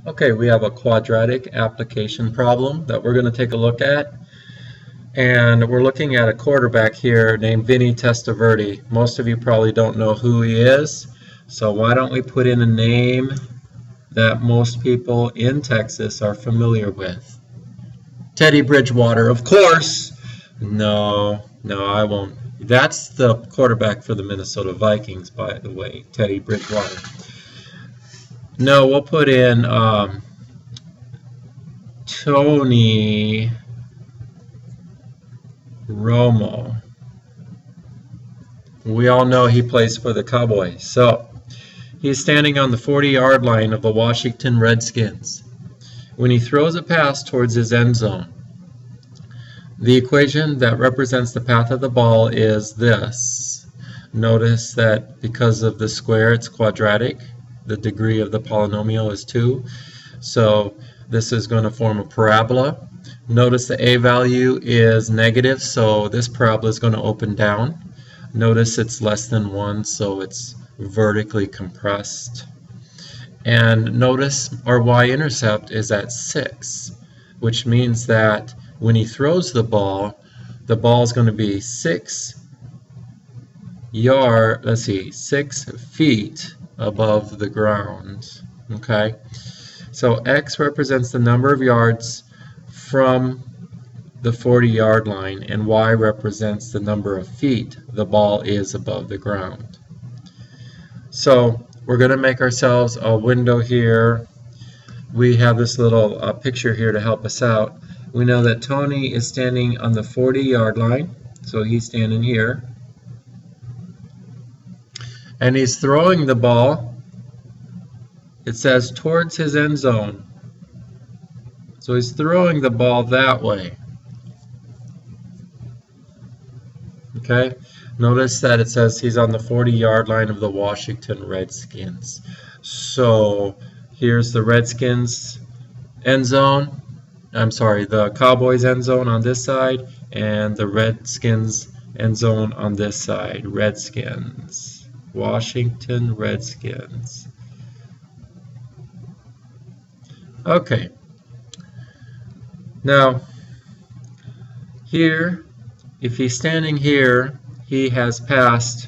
Okay, we have a quadratic application problem that we're going to take a look at. And we're looking at a quarterback here named Vinny Testaverde. Most of you probably don't know who he is. So why don't we put in a name that most people in Texas are familiar with? Teddy Bridgewater, of course. No, I won't. That's the quarterback for the Minnesota Vikings, by the way, Teddy Bridgewater. No, we'll put in Tony Romo. We all know he plays for the Cowboys. So he's standing on the 40-yard line of the Washington Redskins. When he throws a pass towards his end zone, the equation that represents the path of the ball is this. Notice that because of the square, it's quadratic. The degree of the polynomial is 2. So this is going to form a parabola. Notice the a value is negative, so this parabola is going to open down. Notice it's less than 1, so it's vertically compressed. And notice our y-intercept is at 6, which means that when he throws the ball is going to be 6 feet above the ground. Okay, so x represents the number of yards from the 40-yard line, and y represents the number of feet the ball is above the ground. So we're going to make ourselves a window here. We have this little picture here to help us out. We know that Tony is standing on the 40-yard line, so he's standing here. And he's throwing the ball, it says, towards his end zone. So he's throwing the ball that way. Okay, notice that it says he's on the 40-yard line of the Washington Redskins. So here's the Redskins end zone. I'm sorry, the Cowboys end zone on this side, and the Redskins end zone on this side. Redskins. Washington Redskins. Okay. Now, here, if he's standing here, he has passed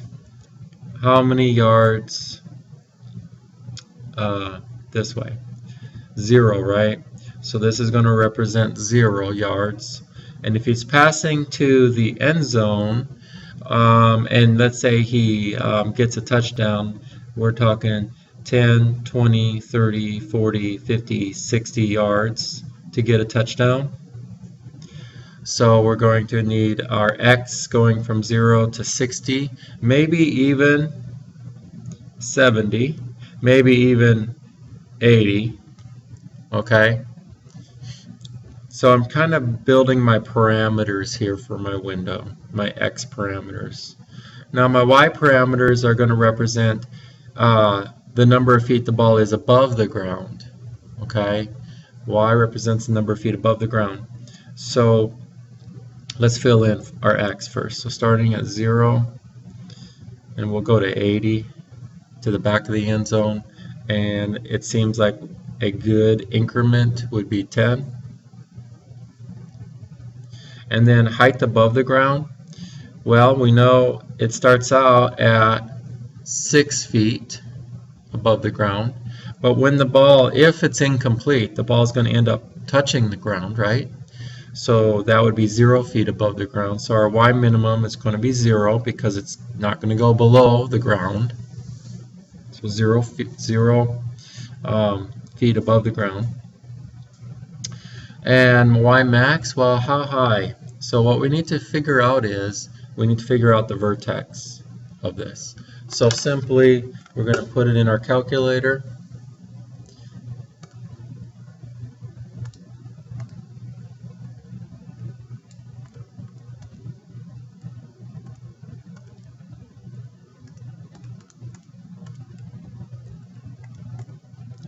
how many yards this way? 0, right? So this is going to represent 0 yards. And if he's passing to the end zone, and let's say he gets a touchdown, we're talking 10, 20, 30, 40, 50, 60 yards to get a touchdown. So we're going to need our x going from 0 to 60, maybe even 70, maybe even 80. Okay? So I'm kind of building my parameters here for my window, my x parameters. Now my y parameters are going to represent the number of feet the ball is above the ground. Okay? Y represents the number of feet above the ground. So let's fill in our x first. So starting at 0, and we'll go to 80 to the back of the end zone, and it seems like a good increment would be 10. And then height above the ground, well, we know it starts out at 6 feet above the ground, but when the ball, if it's incomplete, the ball is going to end up touching the ground, right? So that would be 0 feet above the ground. So our y minimum is going to be 0 because it's not going to go below the ground. So 0 feet above the ground. And y max, well, how high? So what we need to figure out is we need to figure out the vertex of this. So simply we're going to put it in our calculator.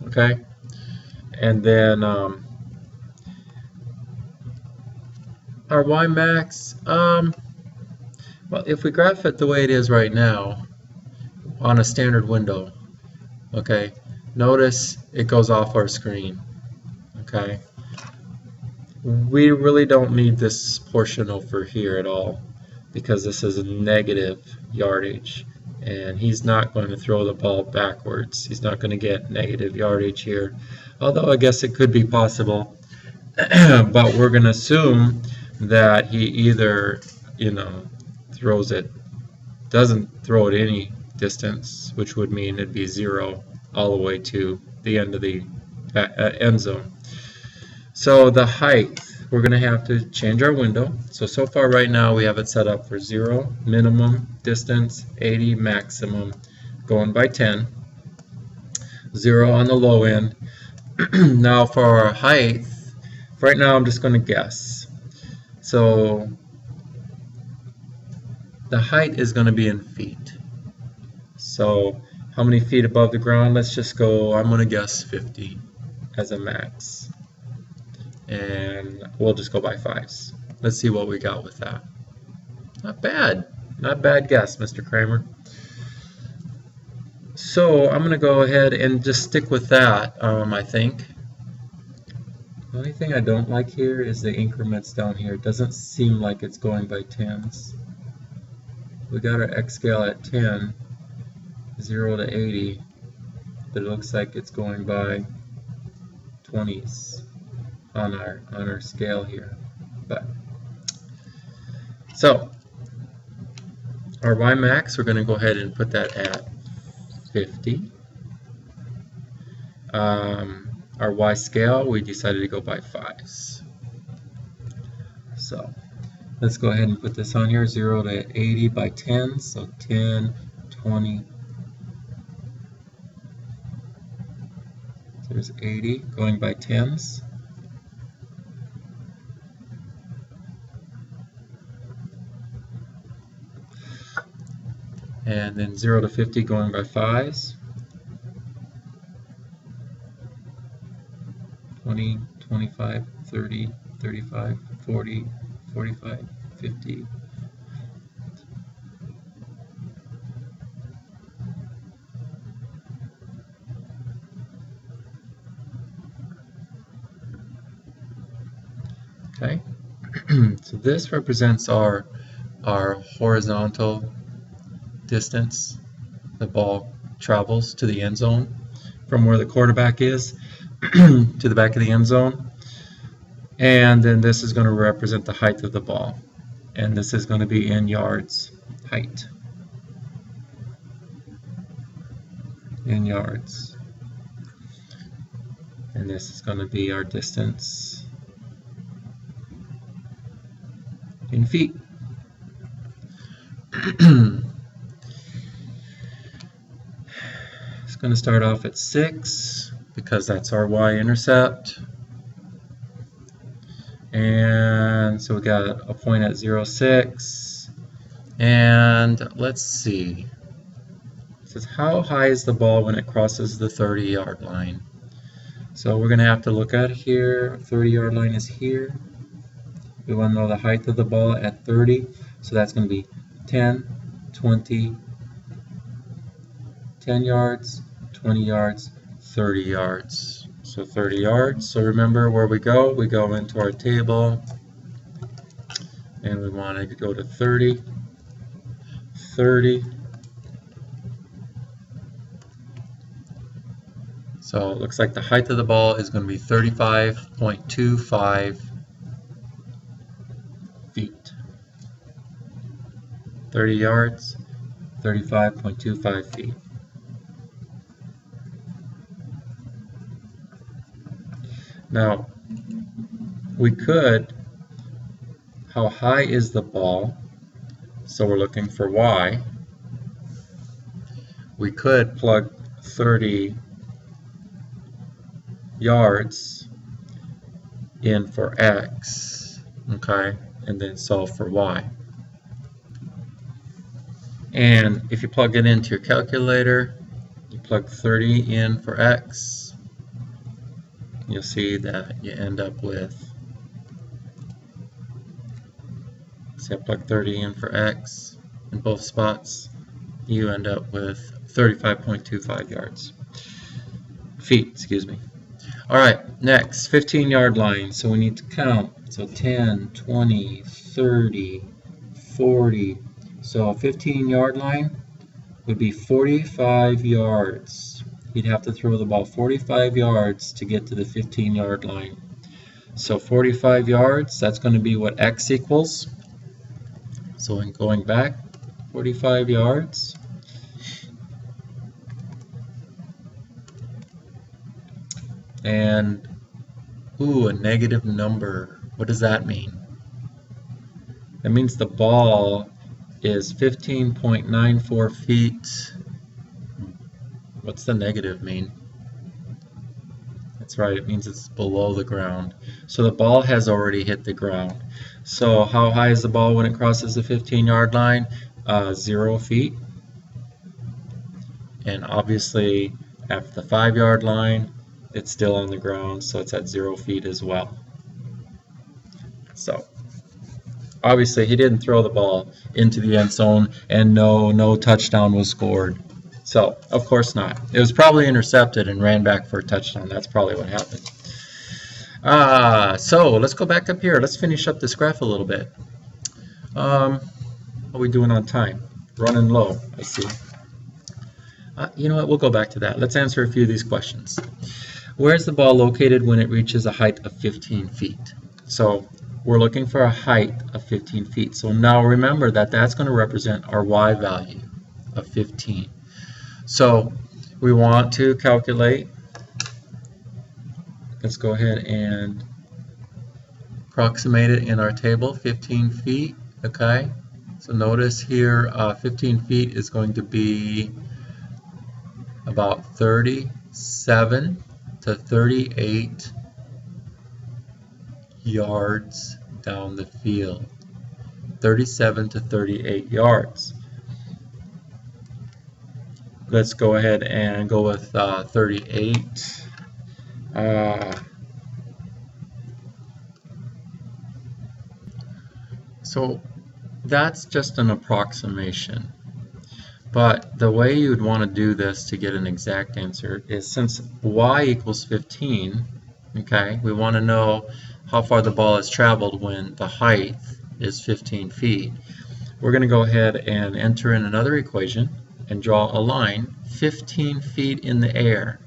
Okay, and then our y max, well, if we graph it the way it is right now on a standard window, okay, notice it goes off our screen. Okay, we really don't need this portion over here at all because this is a negative yardage, and he's not going to throw the ball backwards. He's not going to get negative yardage here, although I guess it could be possible. But we're going to assume that he either, throws it, doesn't throw it any distance, which would mean it'd be 0 all the way to the end of the end zone. So the height, we're going to have to change our window. So far right now we have it set up for 0 minimum distance, 80 maximum, going by 10, 0 on the low end. Now for our height, right now I'm just going to guess. So the height is going to be in feet. So how many feet above the ground? Let's just go, I'm going to guess 50 as a max. And we'll just go by 5s. Let's see what we got with that. Not bad. Not bad guess, Mr. Kramer. So I'm going to go ahead and just stick with that, I think. The only thing I don't like here is the increments down here. It doesn't seem like it's going by 10s. We got our X scale at 10, 0 to 80, but it looks like it's going by 20s on our scale here. But so our Y max, we're going to go ahead and put that at 50. Our Y scale, we decided to go by 5s. So let's go ahead and put this on here, 0 to 80 by 10, so 10, 20, there's 80 going by 10s. And then 0 to 50 going by 5s. 20, 25, 30, 35, 40, 45, 50. Okay, so this represents our horizontal distance the ball travels to the end zone from where the quarterback is to the back of the end zone. And then this is going to represent the height of the ball. And this is going to be in yards, height. In yards. And this is going to be our distance in feet. It's going to start off at 6 because that's our y-intercept. And so we got a point at 0, 6. And let's see. It says, how high is the ball when it crosses the 30-yard line? So we're going to have to look at it here. 30-yard line is here. We want to know the height of the ball at 30. So that's going to be 10, 20, 10 yards, 20 yards, 30 yards. So 30 yards. So remember where we go. We go into our table and we want to go to 30, 30. So it looks like the height of the ball is going to be 35.25 feet. 30 yards, 35.25 feet. Now, we could, how high is the ball? So we're looking for y. We could plug 30 yards in for x, okay, and then solve for y. And if you plug it into your calculator, you plug 30 in for x, you'll see that you end up with, so I plug 30 in for x in both spots, you end up with 35.25 yards. feet, excuse me. All right, next, 15-yard line. So we need to count. So 10, 20, 30, 40. So a 15-yard line would be 45 yards. He'd have to throw the ball 45 yards to get to the 15-yard line. So 45 yards, that's going to be what x equals. So in going back, 45 yards. And, ooh, a negative number. What does that mean? That means the ball is 15.94 feet. What's the negative mean? That's right, it means it's below the ground. So the ball has already hit the ground. So how high is the ball when it crosses the 15-yard line? 0 feet. And obviously, at the 5-yard line, it's still on the ground, so it's at 0 feet as well. So obviously he didn't throw the ball into the end zone, and no touchdown was scored. So of course not. It was probably intercepted and ran back for a touchdown. That's probably what happened. So let's go back up here. Let's finish up this graph a little bit. How are we doing on time? Running low, I see. You know what? We'll go back to that. Let's answer a few of these questions. Where is the ball located when it reaches a height of 15 feet? So we're looking for a height of 15 feet. So now remember that that's going to represent our y value of 15. So we want to calculate. Let's go ahead and approximate it in our table, 15 feet. Okay. So notice here 15 feet is going to be about 37 to 38 yards down the field. 37 to 38 yards. Let's go ahead and go with 38. So that's just an approximation. But the way you would want to do this to get an exact answer is, since y equals 15, okay, we want to know how far the ball has traveled when the height is 15 feet. We're going to go ahead and enter in another equation and draw a line 15 feet in the air.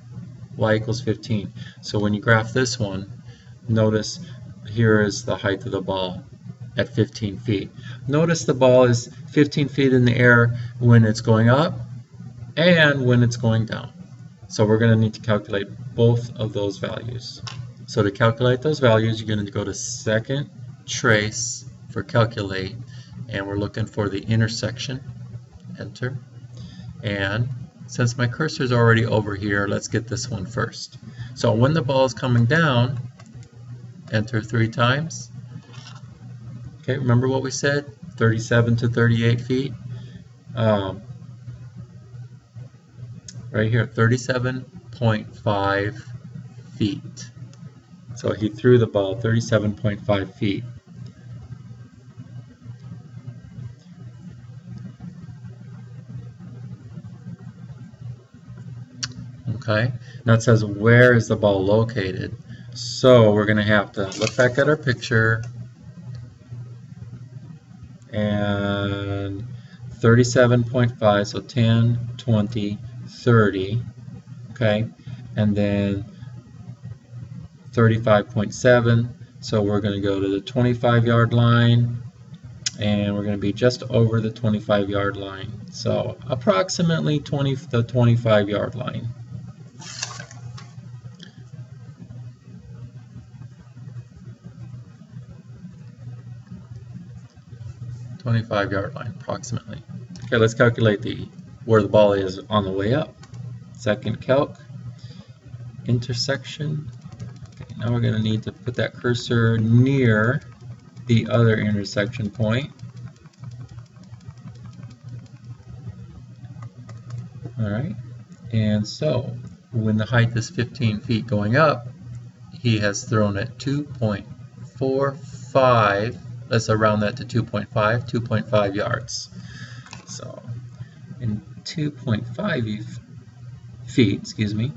Y equals 15. So when you graph this one, notice here is the height of the ball at 15 feet. Notice the ball is 15 feet in the air when it's going up and when it's going down. So we're going to need to calculate both of those values. So to calculate those values, you're going to go to second trace for calculate, and we're looking for the intersection. Enter. And since my cursor is already over here, let's get this one first. So when the ball is coming down, enter 3 times. Okay, remember what we said? 37 to 38 feet. Right here, 37.5 feet. So he threw the ball 37.5 feet. Okay, now it says, where is the ball located? So we're going to have to look back at our picture, and 37.5, so 10, 20, 30, okay, and then 35.7, so we're going to go to the 25-yard line, and we're going to be just over the 25-yard line, so approximately the 25-yard line. .25-yard line, approximately. Okay, let's calculate where the ball is on the way up. Second calc, intersection. Okay, now we're going to need to put that cursor near the other intersection point. Alright, and so when the height is 15 feet going up, he has thrown it 2.45. Let's round that to 2.5 yards. So in 2.5 feet, excuse me,